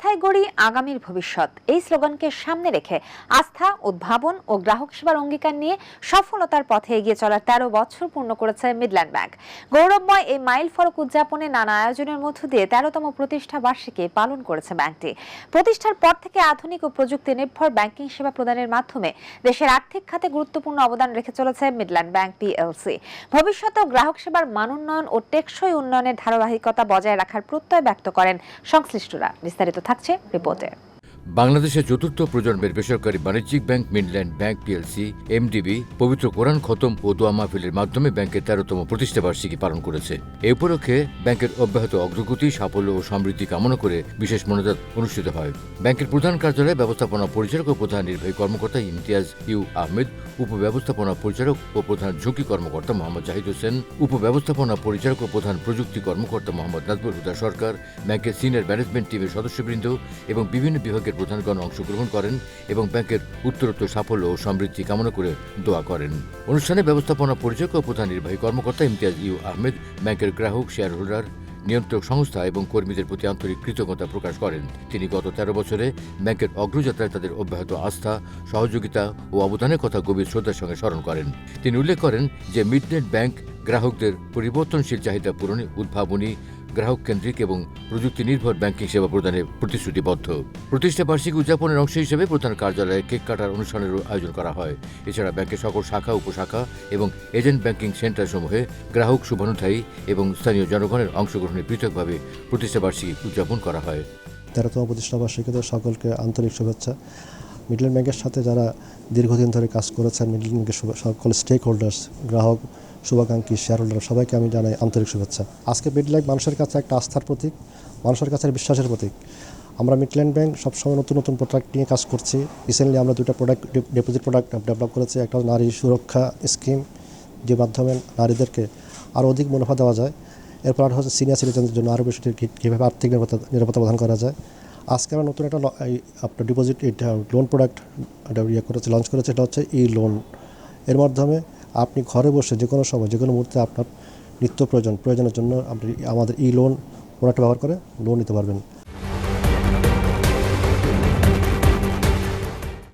আস্থায় গড়ি আগামীর ভবিষ্যৎ এই স্লোগানকে সামনে রেখে আস্থা, উদ্ভাবন ও গ্রাহক সেবার অঙ্গীকার নিয়ে সফলতার পথে এগিয়ে চলার ১৩ বছর পূর্ণ করেছে মিডল্যান্ড ব্যাংক। গৌরবময় এই মাইল ফলক উদযাপনে নানা আয়োজনের মধ্য দিয়ে ১৩তম প্রতিষ্ঠা বার্ষিকী পালন করেছে ব্যাংকটি। প্রতিষ্ঠার পর থেকে আধুনিক ও প্রযুক্তি নির্ভর ব্যাংকিং সেবা প্রদানের মাধ্যমে দেশের আর্থিক খাতে গুরুত্বপূর্ণ অবদান রেখে চলেছে মিডল্যান্ড ব্যাংক পিএলসি। ভবিষ্যতেও গ্রাহক সেবার মান উন্নয়ন ও টেকসই উন্নয়নের ধারাবাহিকতা বজায় রাখার প্রত্যয় ব্যক্ত করেন সংশ্লিষ্টরা। বিস্তারিত থাকছে রিপোর্টে। বাংলাদেশের চতুর্থ প্রজন্মের বেসরকারি বাণিজ্যিক bank Midland bank PLC MDB পবিত্র কোরআন খতম ও দোয়া মাহফিলের মাধ্যমে ব্যাংকের ১৩তম প্রতিষ্ঠা বার্ষিকী পালন করেছে। এ উপলক্ষে ব্যাংকের অব্যাহত অগ্রগতি, সাফল্য ও সমৃদ্ধি কামনা করে বিশেষ মোনাজাত অনুষ্ঠিত হয়। ব্যাংকের প্রধান কার্যালয়ে ব্যবস্থাপনা পরিচালক ও প্রধান নির্বাহী কর্মকর্তা ইমতিয়াজ ইউ আহমেদ, উপব্যবস্থাপনা পরিচালক ও প্রধান ঝুঁকি কর্মকর্তা মোহাম্মদ জাহিদ হোসেন, উপব্যবস্থাপনা পরিচালক ও প্রধান প্রযুক্তি কর্মকর্তা মোহাম্মদ নাজমুল হুদা সরকার, ব্যাংকের সিনিয়র ম্যানেজমেন্ট টিমের সদস্যবৃন্দ এবং বিভিন্ন বিভাগের প্রধানগণ অংশগ্রহণ করেন এবং ব্যাংকের উত্তরোত্তর সাফল্য ও সমৃদ্ধি কামনা করে দোয়া করেন। অনুষ্ঠানে ব্যবস্থাপনা পরিচালক ও প্রধান নির্বাহী কর্মকর্তা ইমতিয়াজ ইউ আহমেদ ব্যাংকের গ্রাহক, শেয়ার হোল্ডার, নিয়ন্ত্রক সংস্থা এবং কর্মীদের প্রতি আন্তরিক কৃতজ্ঞতা প্রকাশ করেন। তিনি গত ১৩ বছরে ব্যাংকের অগ্রযাত্রায় তাদের অব্যাহত আস্থা, সহযোগিতা ও অবদানের কথা গভীর শ্রদ্ধার সঙ্গে স্মরণ করেন। তিনি উল্লেখ করেন যে মিডল্যান্ড ব্যাংক গ্রাহকদের পরিবর্তনশীল চাহিদা পূরণে উদ্ভাবনী, গ্রাহক কেন্দ্রিক এবং প্রযুক্তি নির্ভর ব্যাংকিং সেবা প্রদানে প্রতিশ্রুতিবদ্ধ। প্রতিষ্ঠা বার্ষিকী উদযাপনের অংশ হিসেবে প্রধান কার্যালয়ে কেক কাটার অনুষ্ঠানেরও আয়োজন করা হয়। এছাড়া ব্যাংকের সকল শাখা, উপশাখা এবং এজেন্ট ব্যাংকিং সেন্টারসমূহে গ্রাহক, শুভানুধ্যায়ী এবং স্থানীয় জনগণের অংশগ্রহণে পৃথকভাবে প্রতিষ্ঠা বার্ষিকী উদযাপন করা হয়। ১৩তম প্রতিষ্ঠা বার্ষিকীতে সকলকে আন্তরিক শুভেচ্ছা। মিডল্যান্ড ব্যাংকের সাথে যারা দীর্ঘদিন ধরে কাজ করেছেন, মিডল্যান্ড ব্যাংকের সকল স্টেক হোল্ডার্স, গ্রাহক, শুভাকাঙ্ক্ষী, শেয়ার হোল্ডার সবাইকে আমি জানাই আন্তরিক শুভেচ্ছা। আজকে মিডল্যান্ড মানুষের কাছে একটা আস্থার প্রতীক, মানুষের কাছে বিশ্বাসের প্রতীক। আমরা মিডল্যান্ড ব্যাংক সবসময় নতুন নতুন প্রোডাক্ট নিয়ে কাজ করছি। রিসেন্টলি আমরা দুটো ডিপোজিট প্রোডাক্ট ডেভেলপ করেছি। একটা নারী সুরক্ষা স্কিম, যে মাধ্যমে নারীদেরকে আরও অধিক মুনাফা দেওয়া যায়। এরপর আর হচ্ছে সিনিয়র সিটিজেনদের জন্য আরও বেশি কীভাবে আর্থিক নিরাপত্তা প্রদান করা যায়। আজকে আমরা নতুন একটা আপনার ডিপোজিট লোন প্রোডাক্ট লঞ্চ করেছে। এটা হচ্ছে ই লোন। এর মাধ্যমে আপনি ঘরে বসে যে কোনো সময়, যে কোনো মুহূর্তে আপনার নিত্য প্রয়োজনের জন্য আপনি আমাদের ই লোন প্রোডাক্ট ব্যবহার করে লোন নিতে পারবেন।